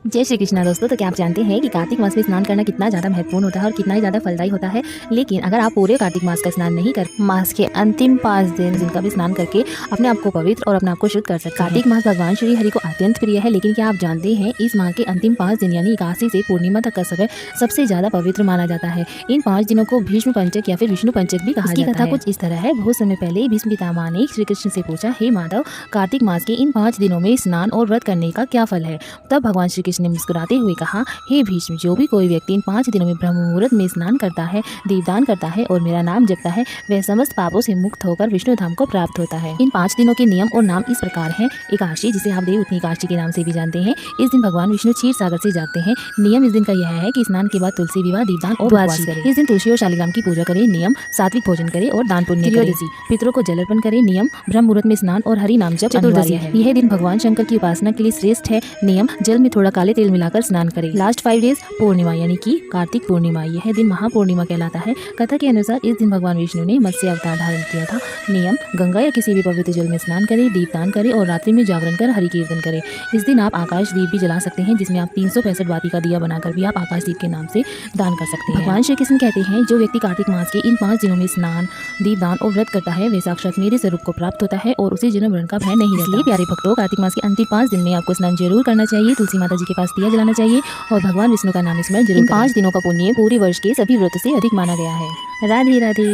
जय श्री कृष्णा दोस्तों। तो क्या आप जानते हैं कि कार्तिक मास में स्नान करना कितना ज़्यादा महत्वपूर्ण होता है और कितना ही ज़्यादा फलदायी होता है। लेकिन अगर आप पूरे कार्तिक मास का स्नान नहीं कर, मास के अंतिम 5 दिन जिनका भी स्नान करके अपने आप को पवित्र और अपने आप को शुद्ध कर सकते हैं। कार्तिक मास भगवान श्री हरि को अत्यंत प्रिय है। लेकिन क्या आप जानते हैं इस माह के अंतिम 5 दिन यानी एकादशी से पूर्णिमा तक का समय सबसे ज़्यादा पवित्र माना जाता है। इन 5 दिनों को भीष्म पंचक या फिर विष्णु पंचक भी कहा जाता है। कथा कुछ इस तरह है। बहुत समय पहले भीष्म पितामह ने श्री कृष्ण से पूछा, हे माधव, कार्तिक मास के इन 5 दिनों में स्नान और व्रत करने का क्या फल है। तब भगवान श्री कृष्ण ने मुस्कुराते हुए कहा, हे भीष्म, जो भी कोई व्यक्ति इन 5 दिनों में ब्रह्म मुहूर्त में स्नान करता है, दीपदान करता है और मेरा नाम जपता है, वह समस्त पापों से मुक्त होकर विष्णु धाम को प्राप्त होता है। इन 5 दिनों के नियम और नाम इस प्रकार हैं। एकादशी, जिसे आप देवउठनी एकादशी के नाम से भी जानते हैं, इस दिन भगवान विष्णु क्षीर सागर से जागते हैं। नियम इस दिन का यह है कि स्नान के बाद तुलसी विवाह, दीपदान और उपवास करें। इस दिन तुलसी और शालिग्राम की पूजा करें। नियम, सात्विक भोजन करें और दान पुण्य करें। पितरों को जल अर्पण करें। नियम, ब्रह्म मुहूर्त में स्नान और हरि नाम जप अनिवार्य है। यह दिन भगवान शंकर की उपासना के लिए श्रेष्ठ है। नियम, जल में थोड़ा काले तेल मिलाकर स्नान करें। लास्ट 5 डेज पूर्णिमा यानी कि कार्तिक पूर्णिमा, यह दिन महापूर्णिमा कहलाता है। कथा के अनुसार इस दिन भगवान विष्णु ने मत्स्य अवतार धारण किया था। नियम, गंगा या किसी भी पवित्र जल में स्नान करें, दीपदान करें और रात्रि में जागरण कर हरि कीर्तन करें। इस दिन आप आकाश दीप भी जला सकते हैं, जिसमें आप 365 बाती का दिया बनाकर भी आप आकाश दीप के नाम से दान कर सकते हैं। भगवान श्री कृष्ण कहते हैं, जो व्यक्ति कार्तिक मास के इन 5 दिनों में स्नान, दीपदान और व्रत करता है, वह साक्षात मेरे स्वरूप को प्राप्त होता है और उसे जन्म मरण का भय नहीं रहता। इसलिए प्यारे भक्तों, कार्तिक मास के अंतिम 5 दिन में आपको स्नान जरूर करना चाहिए, तुलसी माता जी के पास दिया जलाना चाहिए और भगवान विष्णु का नाम स्मरण जरूर। इन 5 दिनों का पुण्य पूरे वर्ष के सभी व्रत से अधिक माना गया है। राधे राधे।